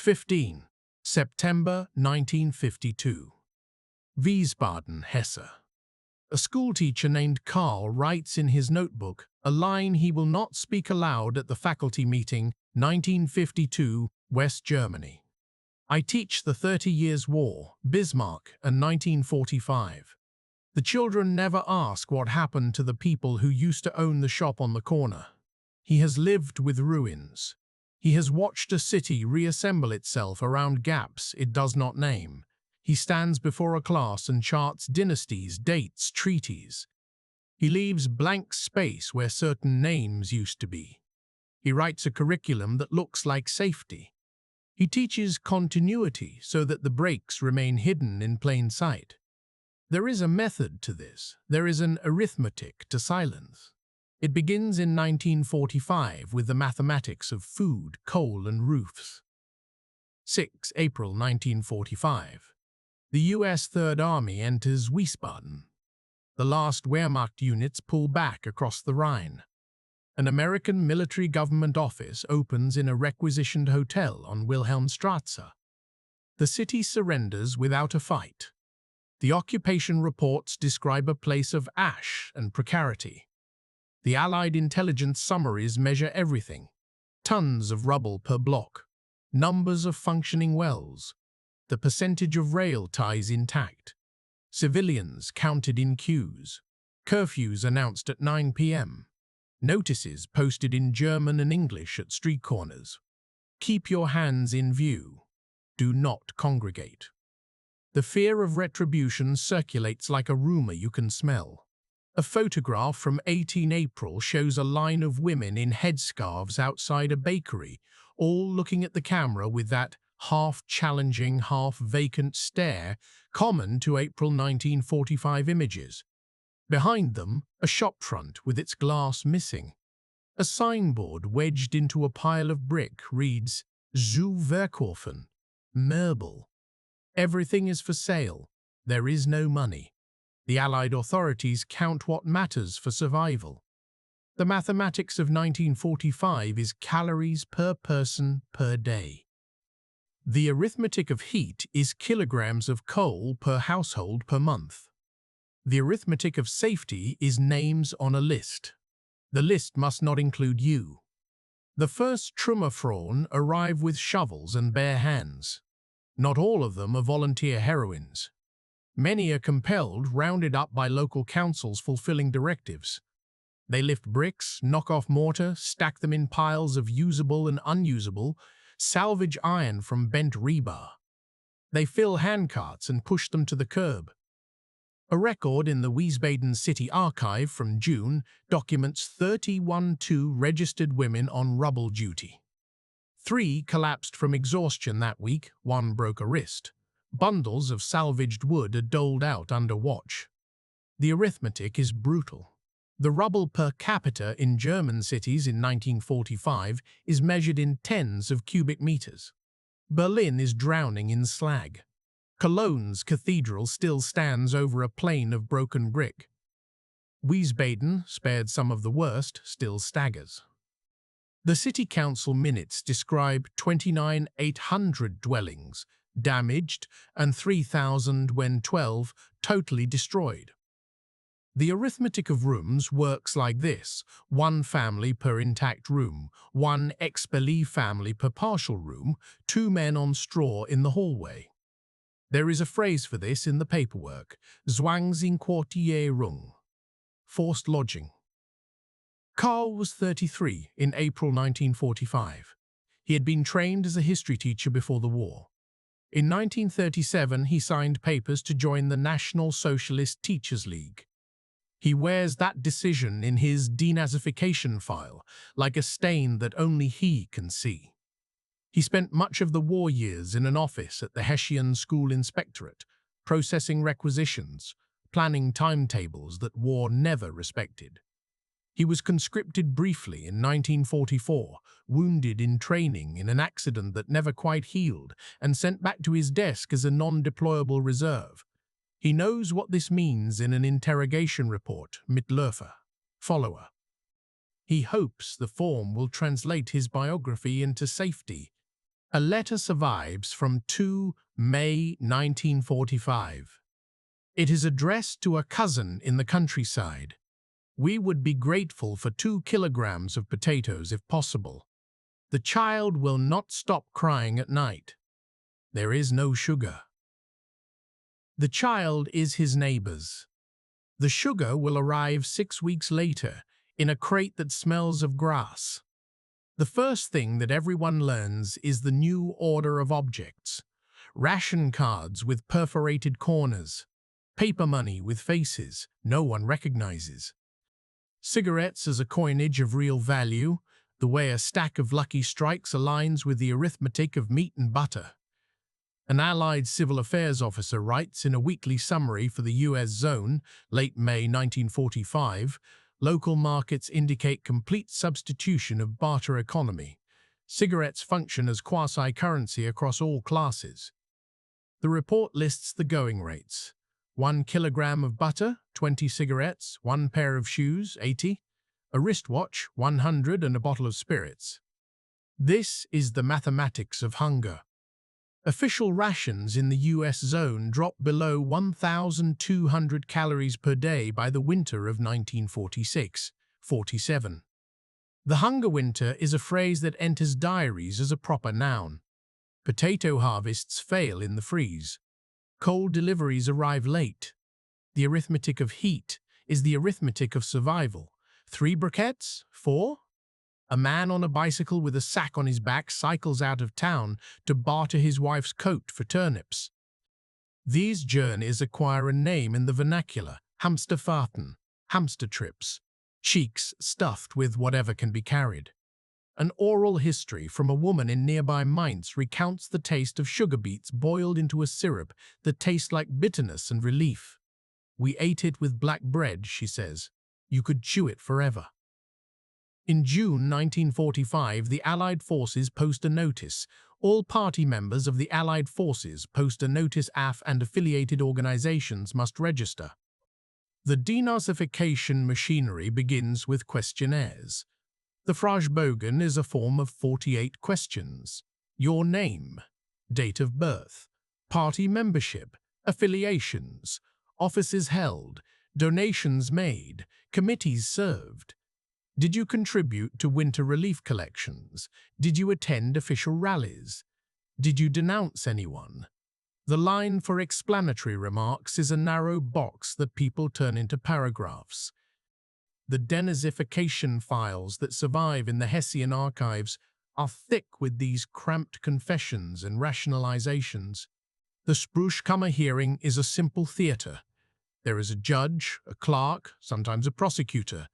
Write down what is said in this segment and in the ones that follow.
15. September 1952. Wiesbaden, Hesse. A schoolteacher named Karl writes in his notebook a line he will not speak aloud at the faculty meeting, 1952, West Germany. I teach the 30 Years' War, Bismarck, and 1945. The children never ask what happened to the people who used to own the shop on the corner. He has lived with ruins. He has watched a city reassemble itself around gaps it does not name. He stands before a class and charts dynasties, dates, treaties. He leaves blank space where certain names used to be. He writes a curriculum that looks like safety. He teaches continuity so that the breaks remain hidden in plain sight. There is a method to this. There is an arithmetic to silence. It begins in 1945 with the mathematics of food, coal, and roofs. 6 April 1945. The U.S. Third Army enters Wiesbaden. The last Wehrmacht units pull back across the Rhine. An American military government office opens in a requisitioned hotel on Wilhelmstrasse. The city surrenders without a fight. The occupation reports describe a place of ash and precarity. The Allied intelligence summaries measure everything: tons of rubble per block, numbers of functioning wells, the percentage of rail ties intact, civilians counted in queues, curfews announced at 9 p.m., notices posted in German and English at street corners. Keep your hands in view. Do not congregate. The fear of retribution circulates like a rumor you can smell. A photograph from 18 April shows a line of women in headscarves outside a bakery, all looking at the camera with that half-challenging, half-vacant stare common to April 1945 images. Behind them, a shopfront with its glass missing. A signboard wedged into a pile of brick reads, "Zu verkaufen, Möbel." Everything is for sale. There is no money. The Allied authorities count what matters for survival. The mathematics of 1945 is calories per person per day. The arithmetic of heat is kilograms of coal per household per month. The arithmetic of safety is names on a list. The list must not include you. The first Trümmerfrauen arrive with shovels and bare hands. Not all of them are volunteer heroines. Many are compelled, rounded up by local councils fulfilling directives. They lift bricks, knock off mortar, stack them in piles of usable and unusable, salvage iron from bent rebar. They fill handcarts and push them to the curb. A record in the Wiesbaden City Archive from June documents 31 registered women on rubble duty. 3 collapsed from exhaustion that week, 1 broke a wrist. Bundles of salvaged wood are doled out under watch. The arithmetic is brutal. The rubble per capita in German cities in 1945 is measured in tens of cubic meters. Berlin is drowning in slag. Cologne's cathedral still stands over a plain of broken brick. Wiesbaden, spared some of the worst, still staggers. The city council minutes describe 29,800 dwellings damaged and 3,000 when 12 totally destroyed. The arithmetic of rooms works like this: 1 family per intact room, 1 expellee family per partial room, 2 men on straw in the hallway. There is a phrase for this in the paperwork: Zwangsinquartierung, forced lodging. Karl was 33 in April 1945. He had been trained as a history teacher before the war. In 1937, he signed papers to join the National Socialist Teachers League. He wears that decision in his denazification file like a stain that only he can see. He spent much of the war years in an office at the Hessian School Inspectorate, processing requisitions, planning timetables that war never respected. He was conscripted briefly in 1944, wounded in training in an accident that never quite healed, and sent back to his desk as a non-deployable reserve. He knows what this means in an interrogation report, Mitläufer, follower. He hopes the form will translate his biography into safety. A letter survives from 2 May 1945. It is addressed to a cousin in the countryside. We would be grateful for 2 kilograms of potatoes if possible. The child will not stop crying at night. There is no sugar. The child is his neighbor's. The sugar will arrive 6 weeks later in a crate that smells of grass. The first thing that everyone learns is the new order of objects. Ration cards with perforated corners. Paper money with faces no one recognizes. Cigarettes as a coinage of real value, the way a stack of Lucky Strikes aligns with the arithmetic of meat and butter. An Allied civil affairs officer writes in a weekly summary for the U.S. zone, late May 1945, local markets indicate complete substitution of barter economy. Cigarettes function as quasi-currency across all classes. The report lists the going rates. 1 kilogram of butter, 20 cigarettes, 1 pair of shoes, 80, a wristwatch, 100, and a bottle of spirits. This is the mathematics of hunger. Official rations in the U.S. zone dropped below 1,200 calories per day by the winter of 1946-47. The hunger winter is a phrase that enters diaries as a proper noun. Potato harvests fail in the freeze. Coal deliveries arrive late. The arithmetic of heat is the arithmetic of survival. 3 briquettes? 4? A man on a bicycle with a sack on his back cycles out of town to barter his wife's coat for turnips. These journeys acquire a name in the vernacular: hamsterfahrten, hamster trips, cheeks stuffed with whatever can be carried. An oral history from a woman in nearby Mainz recounts the taste of sugar beets boiled into a syrup that tastes like bitterness and relief. "We ate it with black bread," she says. "You could chew it forever." In June 1945, the Allied forces post a notice. All party members of the Allied forces post a notice. AF and affiliated organizations must register. The denazification machinery begins with questionnaires. The Fragebogen is a form of 48 questions. Your name, date of birth, party membership, affiliations, offices held, donations made, committees served. Did you contribute to winter relief collections? Did you attend official rallies? Did you denounce anyone? The line for explanatory remarks is a narrow box that people turn into paragraphs. The denazification files that survive in the Hessian archives are thick with these cramped confessions and rationalizations. The Sprechkammer hearing is a simple theater. There is a judge, a clerk, sometimes a prosecutor.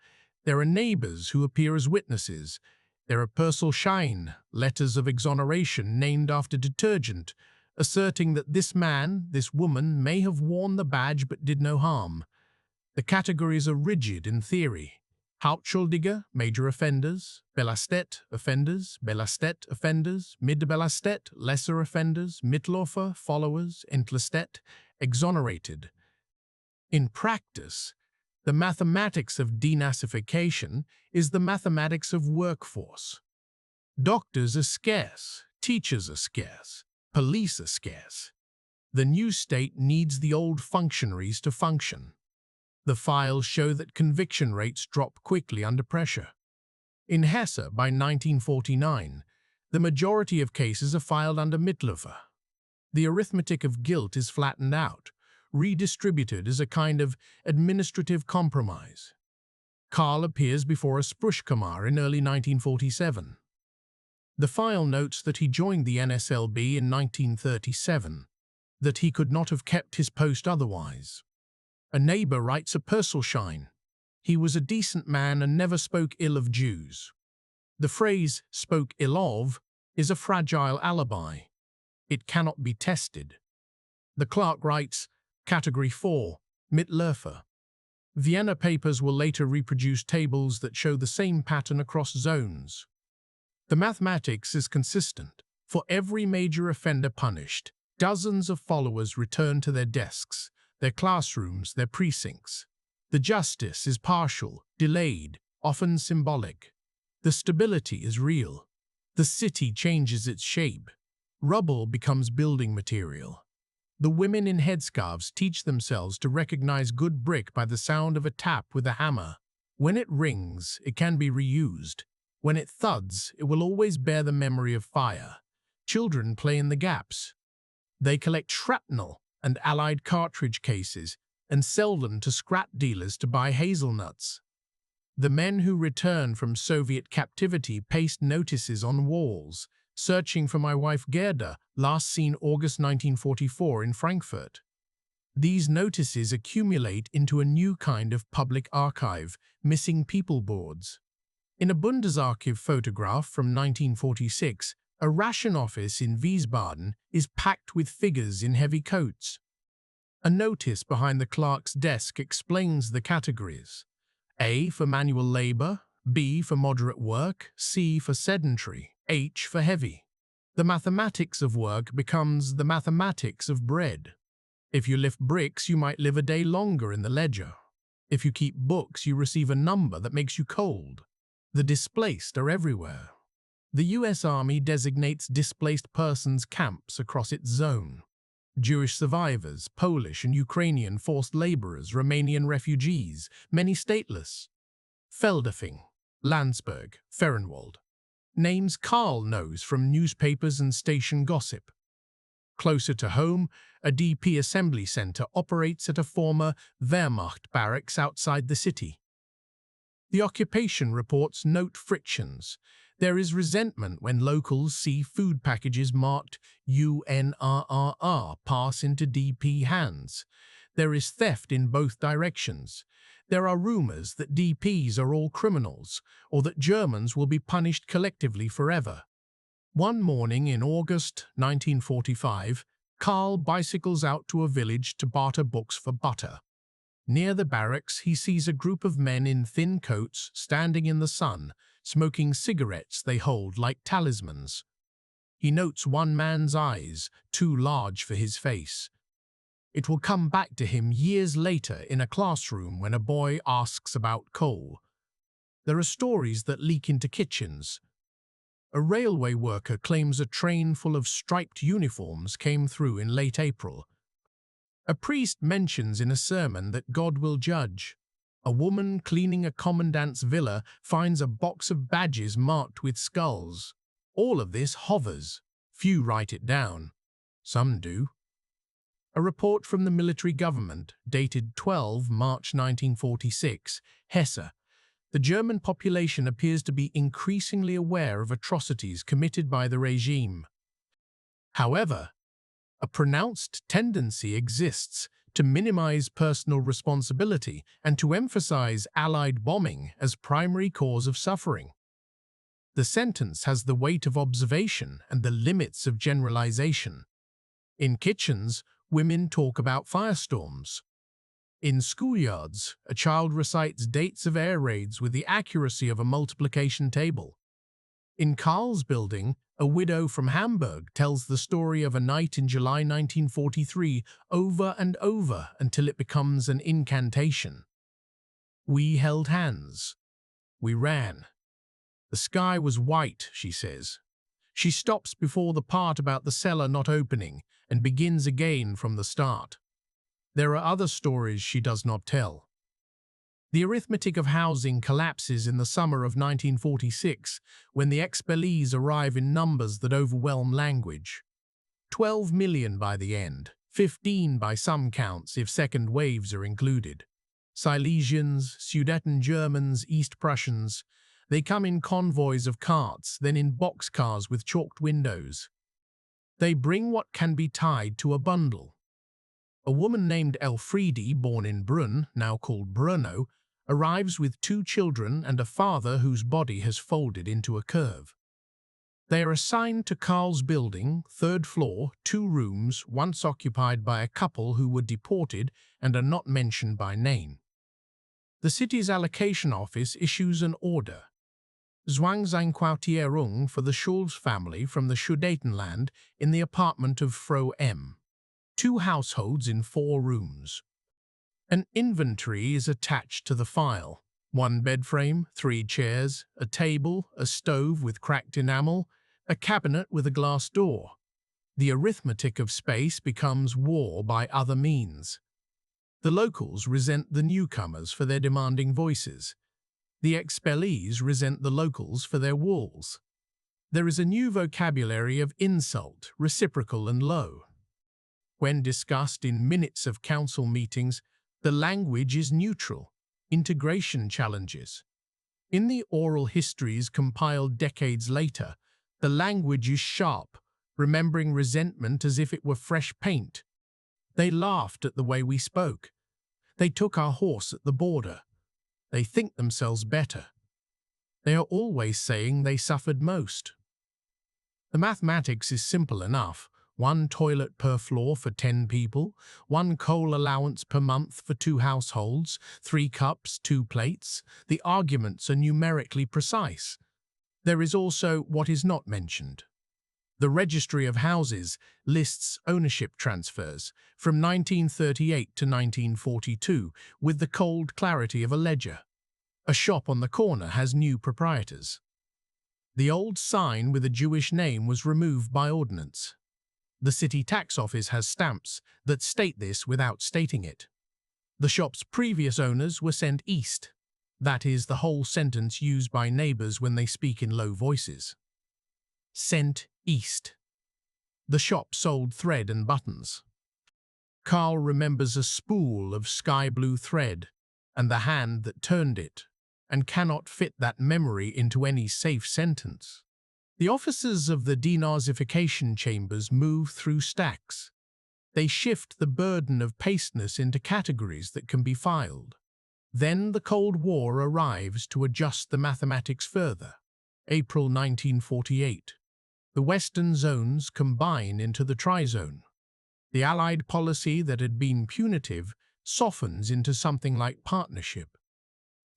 There are neighbors who appear as witnesses. There are Perselschein, letters of exoneration named after detergent, asserting that this man, this woman, may have worn the badge but did no harm. The categories are rigid in theory. Hauptschuldige, major offenders; Belastet, offenders; Belastet, offenders; Mitbelastet, lesser offenders; Mitläufer, followers; Entlastet, exonerated. In practice, the mathematics of denazification is the mathematics of workforce. Doctors are scarce, teachers are scarce, police are scarce. The new state needs the old functionaries to function. The files show that conviction rates drop quickly under pressure. In Hesse, by 1949, the majority of cases are filed under Mitläufer. The arithmetic of guilt is flattened out, redistributed as a kind of administrative compromise. Karl appears before a Sprechkammer in early 1947. The file notes that he joined the NSLB in 1937, that he could not have kept his post otherwise. A neighbor writes a Perselschein. He was a decent man and never spoke ill of Jews. The phrase "spoke ill of" is a fragile alibi. It cannot be tested. The clerk writes, Category 4, Mitläufer. Vienna papers will later reproduce tables that show the same pattern across zones. The mathematics is consistent. For every major offender punished, dozens of followers return to their desks, their classrooms, their precincts. The justice is partial, delayed, often symbolic. The stability is real. The city changes its shape. Rubble becomes building material. The women in headscarves teach themselves to recognize good brick by the sound of a tap with a hammer. When it rings, it can be reused. When it thuds, it will always bear the memory of fire. Children play in the gaps. They collect shrapnel and allied cartridge cases and sell them to scrap dealers to buy hazelnuts. The men who return from Soviet captivity paste notices on walls, searching for my wife Gerda, last seen August 1944 in Frankfurt. These notices accumulate into a new kind of public archive, missing people boards. In a Bundesarchiv photograph from 1946, a ration office in Wiesbaden is packed with figures in heavy coats. A notice behind the clerk's desk explains the categories. A for manual labor, B for moderate work, C for sedentary, H for heavy. The mathematics of work becomes the mathematics of bread. If you lift bricks, you might live a day longer in the ledger. If you keep books, you receive a number that makes you cold. The displaced are everywhere. The US Army designates displaced persons camps across its zone. Jewish survivors, Polish and Ukrainian forced laborers, Romanian refugees, many stateless. Feldafing, Landsberg, Ferrenwald. Names Karl knows from newspapers and station gossip. Closer to home, a DP assembly center operates at a former Wehrmacht barracks outside the city. The occupation reports note frictions. There is resentment when locals see food packages marked UNRRR pass into DP hands. There is theft in both directions. There are rumors that DPs are all criminals, or that Germans will be punished collectively forever. One morning in August 1945, Karl bicycles out to a village to barter books for butter. Near the barracks, he sees a group of men in thin coats standing in the sun, smoking cigarettes they hold like talismans. He notes one man's eyes, too large for his face. It will come back to him years later in a classroom when a boy asks about coal. There are stories that leak into kitchens. A railway worker claims a train full of striped uniforms came through in late April. A priest mentions in a sermon that God will judge. A woman cleaning a commandant's villa finds a box of badges marked with skulls. All of this hovers. Few write it down. Some do. A report from the military government, dated 12 March 1946, Hesse. The German population appears to be increasingly aware of atrocities committed by the regime. However, a pronounced tendency exists to minimize personal responsibility and to emphasize Allied bombing as primary cause of suffering. The sentence has the weight of observation and the limits of generalization. In kitchens, women talk about firestorms. In schoolyards, a child recites dates of air raids with the accuracy of a multiplication table. In Karl's building, a widow from Hamburg tells the story of a night in July 1943 over and over until it becomes an incantation. We held hands. We ran. The sky was white, she says. She stops before the part about the cellar not opening and begins again from the start. There are other stories she does not tell. The arithmetic of housing collapses in the summer of 1946 when the expellees arrive in numbers that overwhelm language. 12 million by the end, 15 by some counts if second waves are included. Silesians, Sudeten Germans, East Prussians, they come in convoys of carts, then in boxcars with chalked windows. They bring what can be tied to a bundle. A woman named Elfriede, born in Brunn, now called Brno, arrives with 2 children and a father whose body has folded into a curve. They are assigned to Karl's building, 3rd floor, 2 rooms, once occupied by a couple who were deported and are not mentioned by name. The city's allocation office issues an order. Zwangseinquartierung for the Schulz family from the Sudetenland in the apartment of Frau M. 2 households in 4 rooms. An inventory is attached to the file. 1 bed frame, 3 chairs, a table, a stove with cracked enamel, a cabinet with a glass door. The arithmetic of space becomes war by other means. The locals resent the newcomers for their demanding voices. The expellees resent the locals for their walls. There is a new vocabulary of insult, reciprocal and low. When discussed in minutes of council meetings, the language is neutral. Integration challenges. In the oral histories compiled decades later, the language is sharp, remembering resentment as if it were fresh paint. They laughed at the way we spoke. They took our horse at the border. They think themselves better. They are always saying they suffered most. The mathematics is simple enough. 1 toilet per floor for 10 people, 1 coal allowance per month for 2 households, 3 cups, 2 plates. The arguments are numerically precise. There is also what is not mentioned. The Registry of Houses lists ownership transfers from 1938 to 1942 with the cold clarity of a ledger. A shop on the corner has new proprietors. The old sign with a Jewish name was removed by ordinance. The city tax office has stamps that state this without stating it. The shop's previous owners were sent east. That is the whole sentence used by neighbors when they speak in low voices. Sent east. The shop sold thread and buttons. Carl remembers a spool of sky blue thread and the hand that turned it, and cannot fit that memory into any safe sentence. The officers of the denazification chambers move through stacks. They shift the burden of pasteness into categories that can be filed. Then the Cold War arrives to adjust the mathematics further. April 1948. The Western zones combine into the Trizone. The Allied policy that had been punitive softens into something like partnership.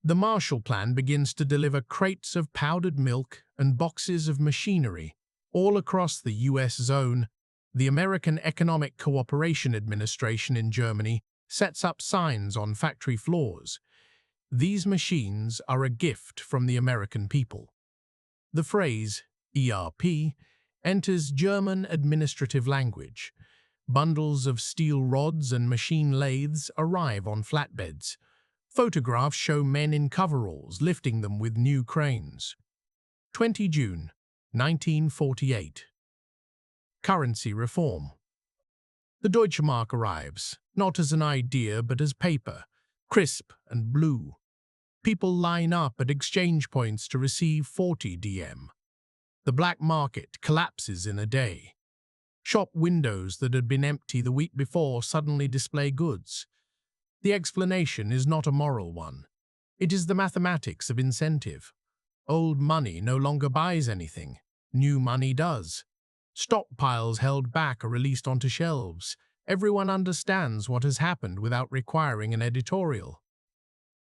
The Marshall Plan begins to deliver crates of powdered milk and boxes of machinery all across the U.S. zone. The American Economic Cooperation Administration in Germany sets up signs on factory floors. These machines are a gift from the American people. The phrase ERP enters German administrative language. Bundles of steel rods and machine lathes arrive on flatbeds. Photographs show men in coveralls lifting them with new cranes. 20 June 1948. Currency reform. The Deutsche Mark arrives, not as an idea but as paper, crisp and blue. People line up at exchange points to receive 40 DM. The black market collapses in a day. Shop windows that had been empty the week before suddenly display goods. The explanation is not a moral one. It is the mathematics of incentive. Old money no longer buys anything. New money does. Stockpiles held back are released onto shelves. Everyone understands what has happened without requiring an editorial.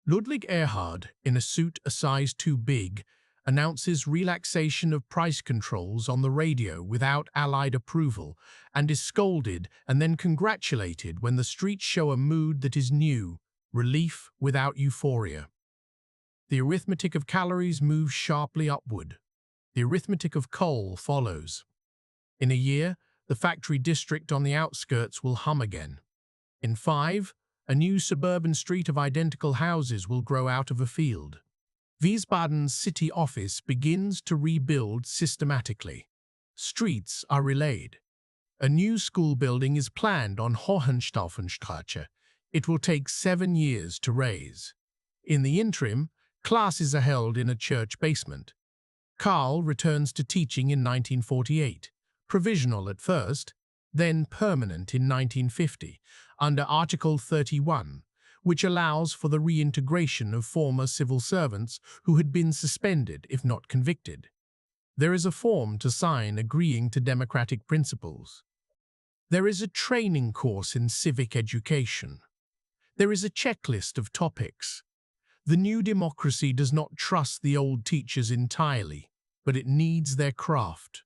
Ludwig Erhard, in a suit a size too big, announces relaxation of price controls on the radio without Allied approval, and is scolded and then congratulated when the streets show a mood that is new, relief without euphoria. The arithmetic of calories moves sharply upward. The arithmetic of coal follows. In a year, the factory district on the outskirts will hum again. In 5, a new suburban street of identical houses will grow out of a field. Wiesbaden's city office begins to rebuild systematically. Streets are relayed. A new school building is planned on Hohenstaufenstraße. It will take 7 years to raise. In the interim, classes are held in a church basement. Karl returns to teaching in 1948, provisional at first, then permanent in 1950, under Article 31, which allows for the reintegration of former civil servants who had been suspended if not convicted. There is a form to sign agreeing to democratic principles. There is a training course in civic education. There is a checklist of topics. The new democracy does not trust the old teachers entirely, but it needs their craft.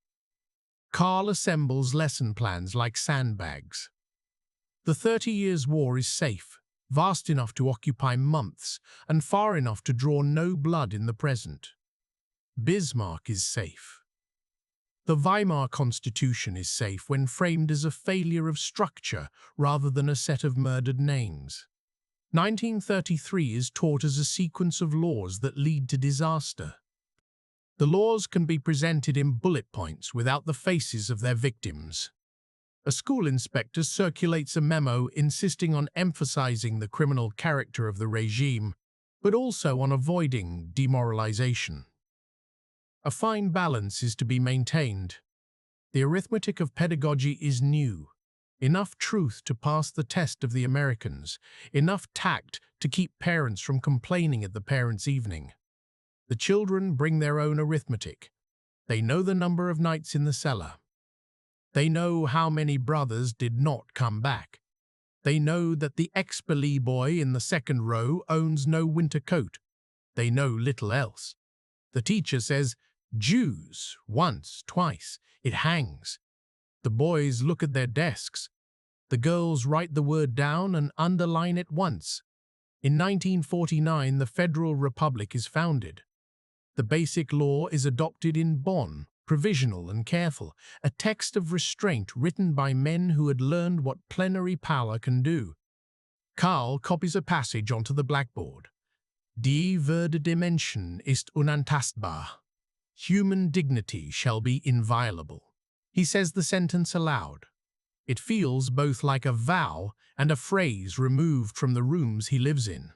Karl assembles lesson plans like sandbags. The 30 Years' War is safe, vast enough to occupy months and far enough to draw no blood in the present. Bismarck is safe. The Weimar Constitution is safe when framed as a failure of structure rather than a set of murdered names. 1933 is taught as a sequence of laws that lead to disaster. The laws can be presented in bullet points without the faces of their victims. A school inspector circulates a memo insisting on emphasizing the criminal character of the regime, but also on avoiding demoralization. A fine balance is to be maintained. The arithmetic of pedagogy is new. Enough truth to pass the test of the Americans, enough tact to keep parents from complaining at the parents' evening. The children bring their own arithmetic. They know the number of nights in the cellar. They know how many brothers did not come back. They know that the ex-Billy boy in the second row owns no winter coat. They know little else. The teacher says, "Jews," once, twice. It hangs. The boys look at their desks. The girls write the word down and underline it once. In 1949, the Federal Republic is founded. The Basic Law is adopted in Bonn, provisional and careful, a text of restraint written by men who had learned what plenary power can do. Karl copies a passage onto the blackboard. Die Würde der Menschen ist unantastbar. Human dignity shall be inviolable. He says the sentence aloud. It feels both like a vow and a phrase removed from the rooms he lives in.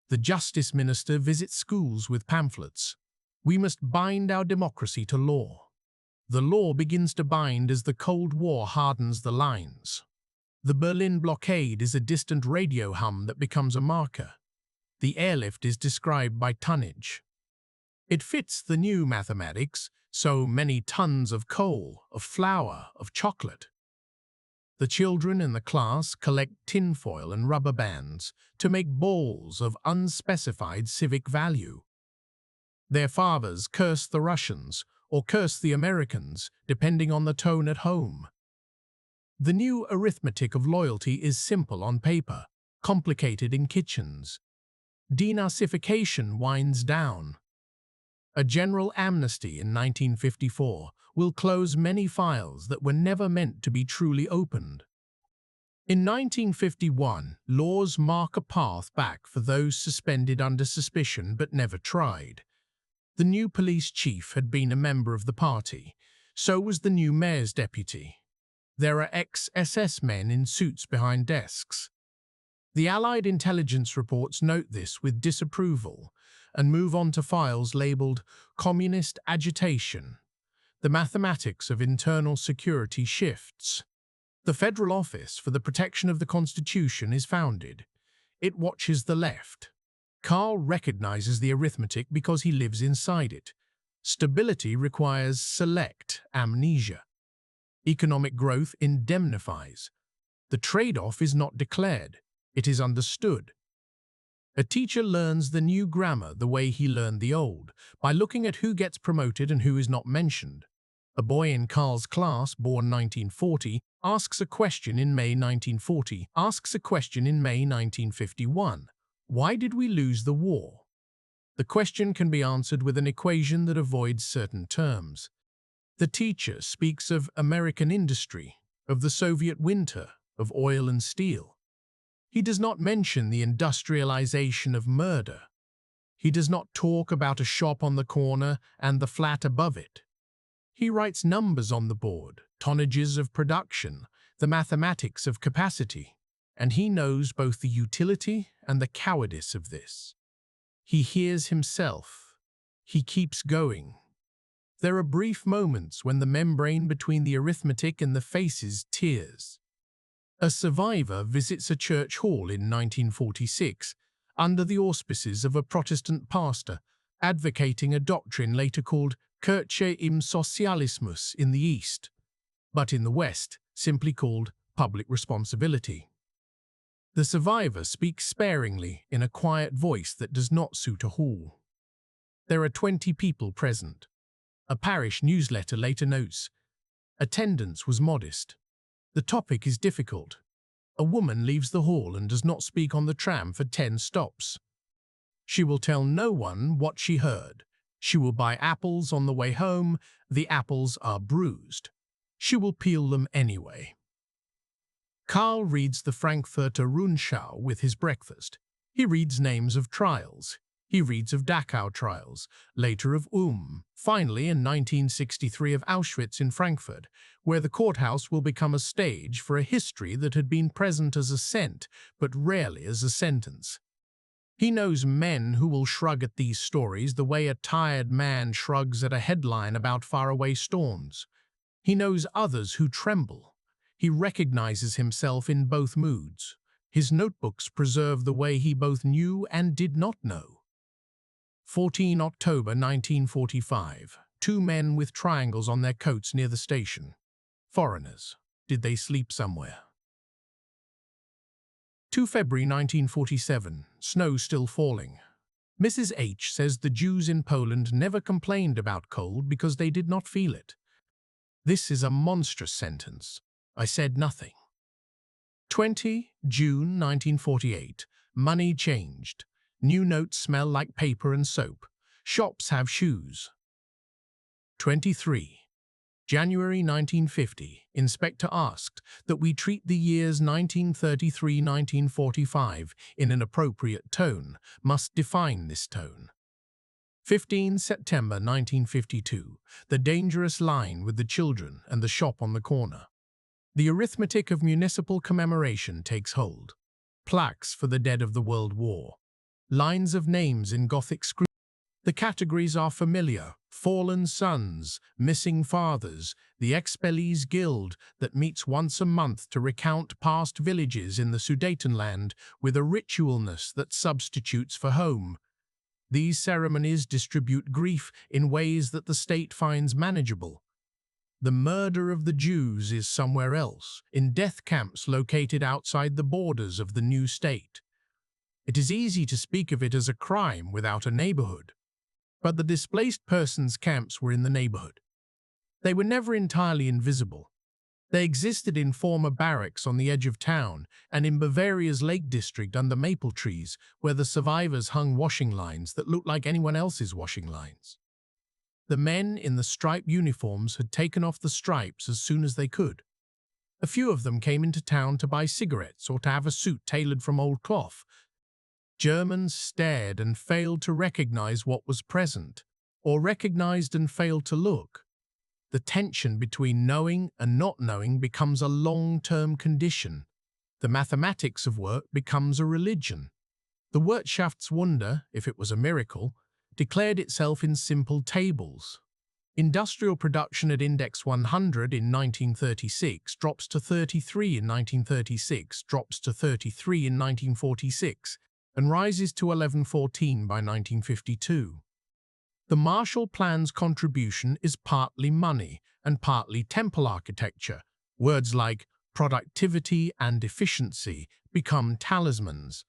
The Justice Minister visits schools with pamphlets. We must bind our democracy to law. The law begins to bind as the Cold War hardens the lines. The Berlin blockade is a distant radio hum that becomes a marker. The airlift is described by tonnage. It fits the new mathematics, so many tons of coal, of flour, of chocolate. The children in the class collect tinfoil and rubber bands to make balls of unspecified civic value. Their fathers curse the Russians or curse the Americans, depending on the tone at home. The new arithmetic of loyalty is simple on paper, complicated in kitchens. Denazification winds down. A general amnesty in 1954 will close many files that were never meant to be truly opened. In 1951, laws mark a path back for those suspended under suspicion but never tried. The new police chief had been a member of the party. So was the new mayor's deputy. There are ex-SS men in suits behind desks. The Allied intelligence reports note this with disapproval and move on to files labeled Communist Agitation. The mathematics of internal security shifts. The Federal Office for the Protection of the Constitution is founded. It watches the left. Karl recognizes the arithmetic because he lives inside it. Stability requires select amnesia. Economic growth indemnifies. The trade-off is not declared. It is understood. A teacher learns the new grammar the way he learned the old, by looking at who gets promoted and who is not mentioned. A boy in Karl's class, born 1940, asks a question in May 1940, asks a question in May 1951. Why did we lose the war? The question can be answered with an equation that avoids certain terms. The teacher speaks of American industry, of the Soviet winter, of oil and steel. He does not mention the industrialization of murder. He does not talk about a shop on the corner and the flat above it. He writes numbers on the board, tonnages of production, the mathematics of capacity, and he knows both the utility and the cowardice of this. He hears himself. He keeps going. There are brief moments when the membrane between the arithmetic and the faces tears. A survivor visits a church hall in 1946 under the auspices of a Protestant pastor advocating a doctrine later called Kirche im Sozialismus in the East, but in the West simply called public responsibility. The survivor speaks sparingly in a quiet voice that does not suit a hall. There are 20 people present. A parish newsletter later notes, attendance was modest. The topic is difficult. A woman leaves the hall and does not speak on the tram for 10 stops. She will tell no one what she heard. She will buy apples on the way home. The apples are bruised. She will peel them anyway. Karl reads the Frankfurter Rundschau with his breakfast. He reads names of trials. He reads of Dachau trials, later of finally in 1963 of Auschwitz in Frankfurt, where the courthouse will become a stage for a history that had been present as a scent, but rarely as a sentence. He knows men who will shrug at these stories the way a tired man shrugs at a headline about faraway storms. He knows others who tremble. He recognizes himself in both moods. His notebooks preserve the way he both knew and did not know. 14 October 1945. Two men with triangles on their coats near the station. Foreigners. Did they sleep somewhere? 2 February 1947. Snow still falling. Mrs. H. says the Jews in Poland never complained about cold because they did not feel it. This is a monstrous sentence. I said nothing. 20 June 1948. Money changed. New notes smell like paper and soap. Shops have shoes. 23 January 1950. Inspector asked that we treat the years 1933-1945 in an appropriate tone. Must define this tone. 15 September 1952. The dangerous line with the children and the shop on the corner. The arithmetic of municipal commemoration takes hold. Plaques for the dead of the World War. Lines of names in Gothic script. The categories are familiar: fallen sons, missing fathers, the Expellees Guild that meets once a month to recount past villages in the Sudetenland with a ritualness that substitutes for home. These ceremonies distribute grief in ways that the state finds manageable. The murder of the Jews is somewhere else, in death camps located outside the borders of the new state. It is easy to speak of it as a crime without a neighborhood. But the displaced persons camps were in the neighborhood. They were never entirely invisible. They existed in former barracks on the edge of town and in Bavaria's Lake District under maple trees, where the survivors hung washing lines that looked like anyone else's washing lines. The men in the striped uniforms had taken off the stripes as soon as they could. A few of them came into town to buy cigarettes or to have a suit tailored from old cloth. Germans stared and failed to recognize what was present, or recognized and failed to look. The tension between knowing and not knowing becomes a long-term condition. The mathematics of work becomes a religion. The Wirtschaftswunder, if it was a miracle, declared itself in simple tables. Industrial production at index 100 in 1936 drops to 33 in 1936, drops to 33 in 1946, and rises to 1114 by 1952. The Marshall Plan's contribution is partly money and partly temple architecture. Words like productivity and efficiency become talismans.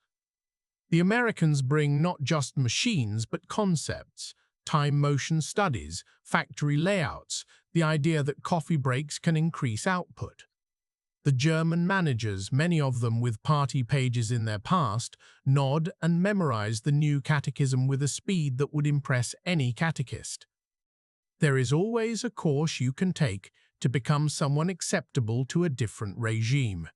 The Americans bring not just machines but concepts, time-motion studies, factory layouts, the idea that coffee breaks can increase output. The German managers, many of them with party pages in their past, nod and memorize the new catechism with a speed that would impress any catechist. There is always a course you can take to become someone acceptable to a different regime.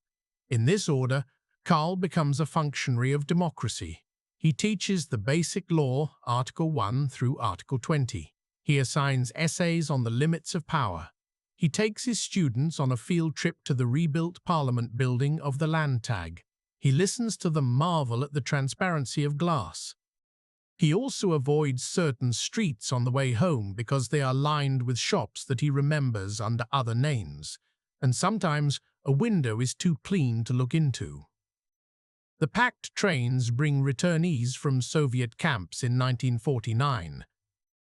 In this order, Karl becomes a functionary of democracy. He teaches the basic law, Article 1 through Article 20. He assigns essays on the limits of power. He takes his students on a field trip to the rebuilt Parliament building of the Landtag. He listens to them marvel at the transparency of glass. He also avoids certain streets on the way home because they are lined with shops that he remembers under other names, and sometimes a window is too clean to look into. The packed trains bring returnees from Soviet camps in 1949.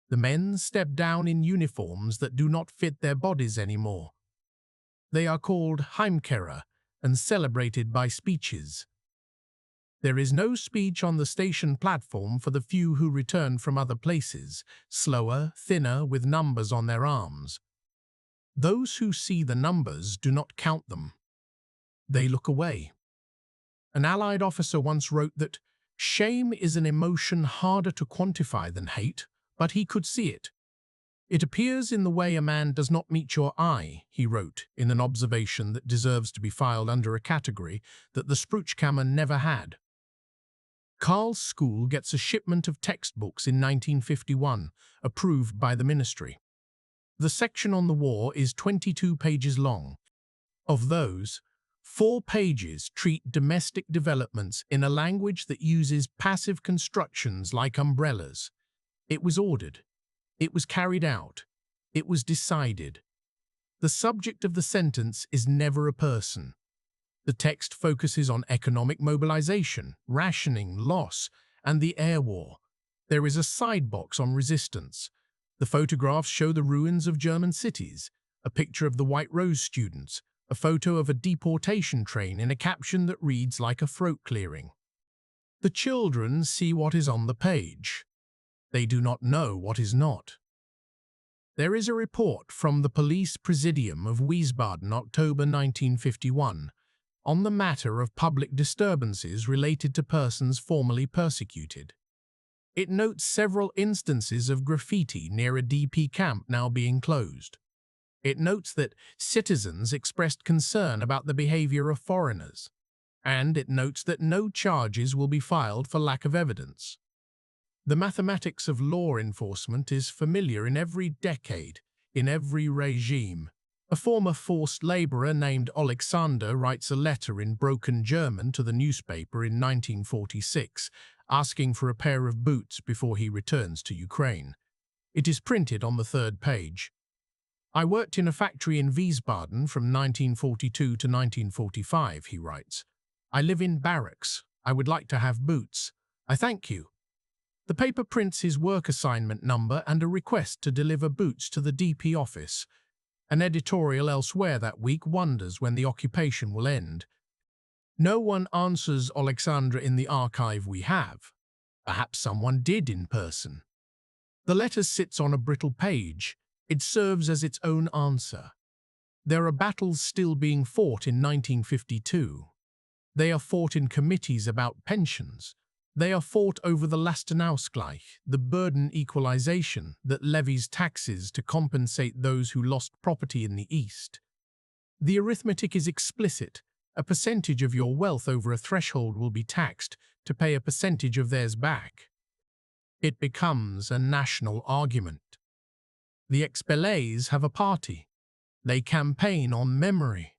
The men step down in uniforms that do not fit their bodies anymore. They are called Heimkehrer and celebrated by speeches. There is no speech on the station platform for the few who return from other places, slower, thinner, with numbers on their arms. Those who see the numbers do not count them. They look away. An Allied officer once wrote that shame is an emotion harder to quantify than hate, but he could see it. "It appears in the way a man does not meet your eye," he wrote in an observation that deserves to be filed under a category that the Spruchkammer never had. Karl's school gets a shipment of textbooks in 1951, approved by the ministry. The section on the war is 22 pages long. Of those, 4 pages treat domestic developments in a language that uses passive constructions like umbrellas. It was ordered. It was carried out. It was decided. The subject of the sentence is never a person. The text focuses on economic mobilization, rationing, loss, and the air war. There is a side box on resistance. The photographs show the ruins of German cities, a picture of the White Rose students, a photo of a deportation train in a caption that reads like a throat clearing. The children see what is on the page. They do not know what is not. There is a report from the Police Presidium of Wiesbaden, October 1951, on the matter of public disturbances related to persons formerly persecuted. It notes several instances of graffiti near a DP camp now being closed. It notes that citizens expressed concern about the behavior of foreigners, and it notes that no charges will be filed for lack of evidence. The mathematics of law enforcement is familiar in every decade, in every regime. A former forced laborer named Alexander writes a letter in broken German to the newspaper in 1946, asking for a pair of boots before he returns to Ukraine. It is printed on the 3rd page. "I worked in a factory in Wiesbaden from 1942 to 1945, he writes. "I live in barracks. I would like to have boots. I thank you." The paper prints his work assignment number and a request to deliver boots to the DP office. An editorial elsewhere that week wonders when the occupation will end. No one answers Alexandra in the archive we have. Perhaps someone did in person. The letter sits on a brittle page. It serves as its own answer. There are battles still being fought in 1952. They are fought in committees about pensions. They are fought over the Lastenausgleich, the burden equalization that levies taxes to compensate those who lost property in the East. The arithmetic is explicit. A percentage of your wealth over a threshold will be taxed to pay a percentage of theirs back. It becomes a national argument. The expellees have a party. They campaign on memory.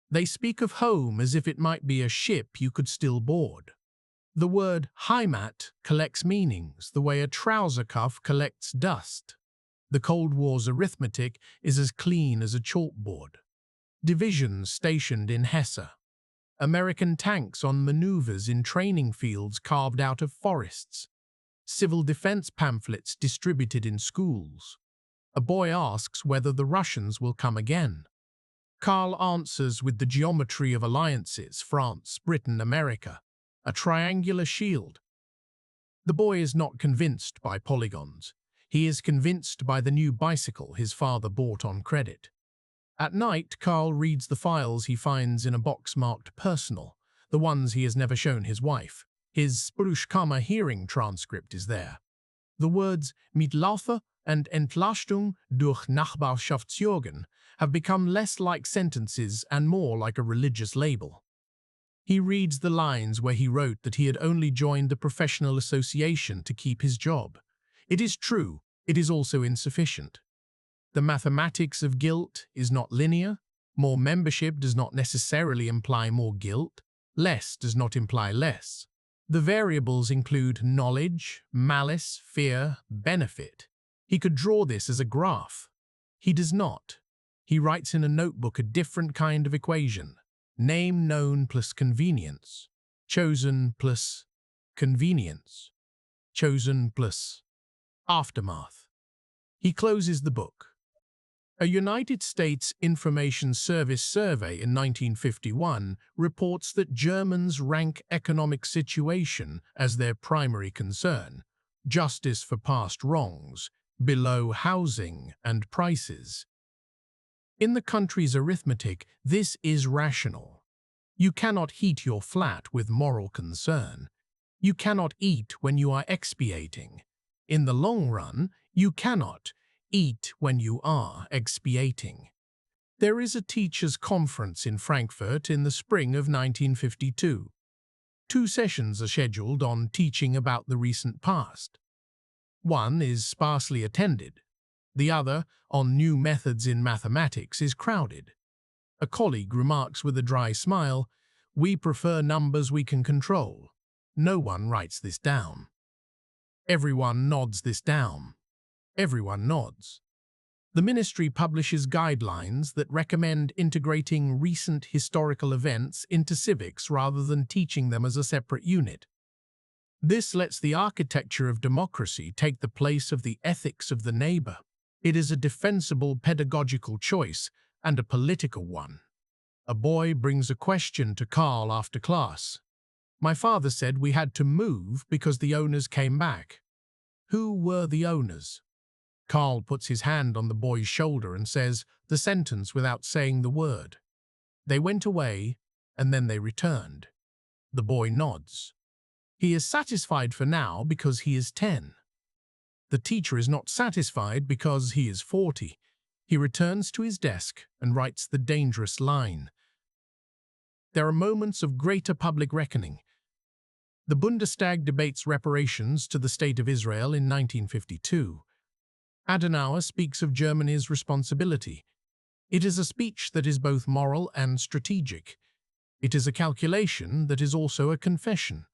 They speak of home as if it might be a ship you could still board. The word Heimat collects meanings the way a trouser cuff collects dust. The Cold War's arithmetic is as clean as a chalkboard. Divisions stationed in Hesse. American tanks on maneuvers in training fields carved out of forests. Civil defense pamphlets distributed in schools. A boy asks whether the Russians will come again. Karl answers with the geometry of alliances: France, Britain, America. A triangular shield. The boy is not convinced by polygons. He is convinced by the new bicycle his father bought on credit. At night, Karl reads the files he finds in a box marked personal, the ones he has never shown his wife. His Spruchkammer hearing transcript is there. The words Mitlaufe and Entlastung durch Nachbarschaftsjugend have become less like sentences and more like a religious label. He reads the lines where he wrote that he had only joined the professional association to keep his job. It is true, it is also insufficient. The mathematics of guilt is not linear. More membership does not necessarily imply more guilt. Less does not imply less. The variables include knowledge, malice, fear, benefit. He could draw this as a graph. He does not. He writes in a notebook a different kind of equation. Name known plus convenience. Chosen plus convenience. Chosen plus aftermath. He closes the book. A United States Information Service survey in 1951 reports that Germans rank economic situation as their primary concern, justice for past wrongs, below housing and prices. In the country's arithmetic, this is rational. You cannot heat your flat with moral concern. You cannot eat when you are expiating. In the long run, you cannot eat when you are expiating. There is a teachers' conference in Frankfurt in the spring of 1952. 2 sessions are scheduled on teaching about the recent past. One is sparsely attended. The other, on new methods in mathematics, is crowded. A colleague remarks with a dry smile, "We prefer numbers we can control." No one writes this down. Everyone nods this down. Everyone nods. The ministry publishes guidelines that recommend integrating recent historical events into civics rather than teaching them as a separate unit. This lets the architecture of democracy take the place of the ethics of the neighbor. It is a defensible pedagogical choice and a political one. A boy brings a question to Carl after class. "My father said we had to move because the owners came back." Who were the owners? Carl puts his hand on the boy's shoulder and says the sentence without saying the word. "They went away, and then they returned." The boy nods. He is satisfied for now because he is 10. The teacher is not satisfied because he is 40. He returns to his desk and writes the dangerous line. There are moments of greater public reckoning. The Bundestag debates reparations to the State of Israel in 1952. Adenauer speaks of Germany's responsibility. It is a speech that is both moral and strategic. It is a calculation that is also a confession.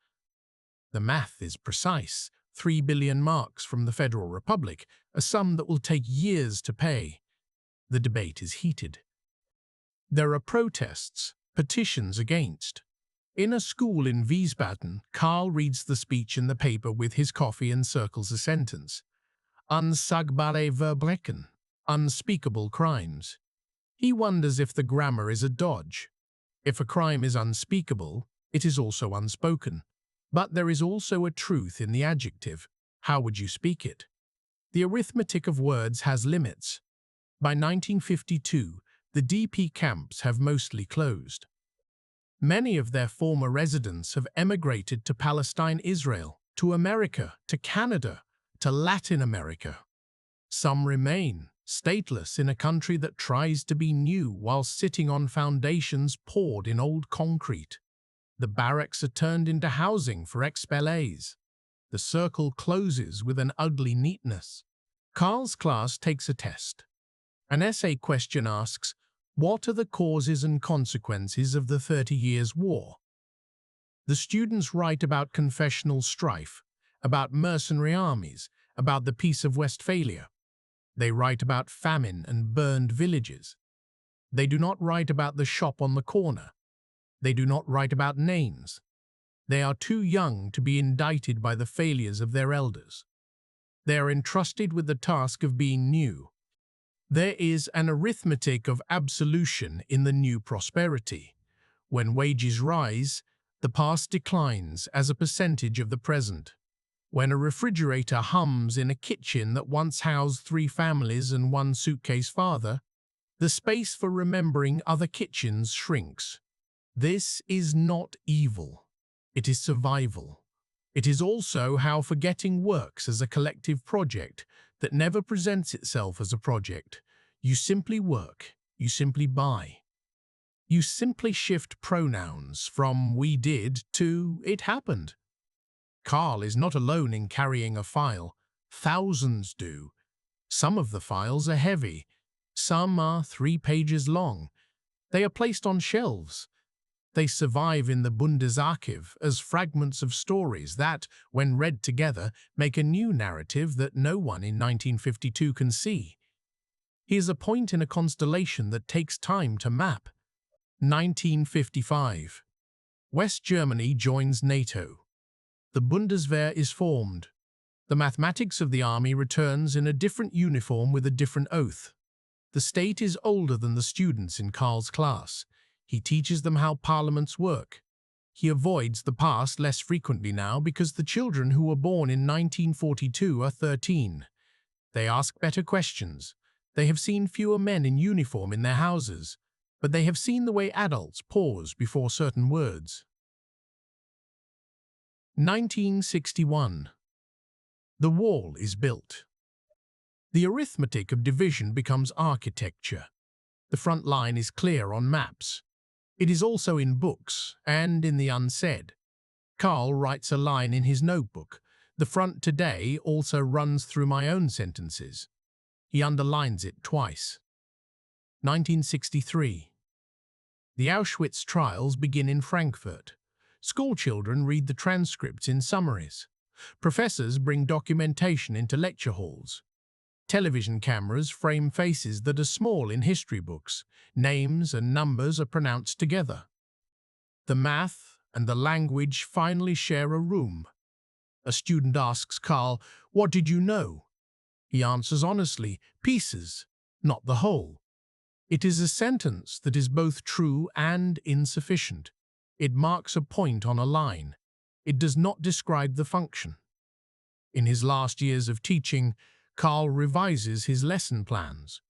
The math is precise. 3 billion marks from the Federal Republic, a sum that will take years to pay. The debate is heated. There are protests, petitions against. In a school in Wiesbaden, Karl reads the speech in the paper with his coffee and circles a sentence. Unsagbare Verbrechen, unspeakable crimes. He wonders if the grammar is a dodge. If a crime is unspeakable, it is also unspoken. But there is also a truth in the adjective. How would you speak it? The arithmetic of words has limits. By 1952, the DP camps have mostly closed. Many of their former residents have emigrated to Palestine, Israel, to America, to Canada, to Latin America. Some remain, stateless in a country that tries to be new while sitting on foundations poured in old concrete. The barracks are turned into housing for expellees. The circle closes with an ugly neatness. Karl's class takes a test. An essay question asks, "What are the causes and consequences of the 30 Years' War?" The students write about confessional strife, about mercenary armies, about the Peace of Westphalia. They write about famine and burned villages. They do not write about the shop on the corner. They do not write about names. They are too young to be indicted by the failures of their elders. They are entrusted with the task of being new. There is an arithmetic of absolution in the new prosperity. When wages rise, the past declines as a percentage of the present. When a refrigerator hums in a kitchen that once housed 3 families and 1 suitcase father, the space for remembering other kitchens shrinks. This is not evil. It is survival. It is also how forgetting works as a collective project that never presents itself as a project. You simply work. You simply buy. You simply shift pronouns from "we did" to "it happened." Karl is not alone in carrying a file. Thousands do. Some of the files are heavy. Some are 3 pages long. They are placed on shelves. They survive in the Bundesarchiv as fragments of stories that, when read together, make a new narrative that no one in 1952 can see. He is a point in a constellation that takes time to map. 1955. West Germany joins NATO. The Bundeswehr is formed. The mathematics of the army returns in a different uniform with a different oath. The state is older than the students in Karl's class. He teaches them how parliaments work. He avoids the past less frequently now because the children who were born in 1942 are 13. They ask better questions. They have seen fewer men in uniform in their houses, but they have seen the way adults pause before certain words. 1961. The wall is built. The arithmetic of division becomes architecture. The front line is clear on maps. It is also in books and in the unsaid. Carl writes a line in his notebook. The front today also runs through my own sentences. He underlines it twice. 1963. The Auschwitz trials begin in Frankfurt. Schoolchildren read the transcripts in summaries. Professors bring documentation into lecture halls. Television cameras frame faces that are small in history books. Names and numbers are pronounced together. The math and the language finally share a room. A student asks Carl, "What did you know?" He answers honestly, "Pieces, not the whole." It is a sentence that is both true and insufficient. It marks a point on a line. It does not describe the function. In his last years of teaching, Carl revises his lesson plans.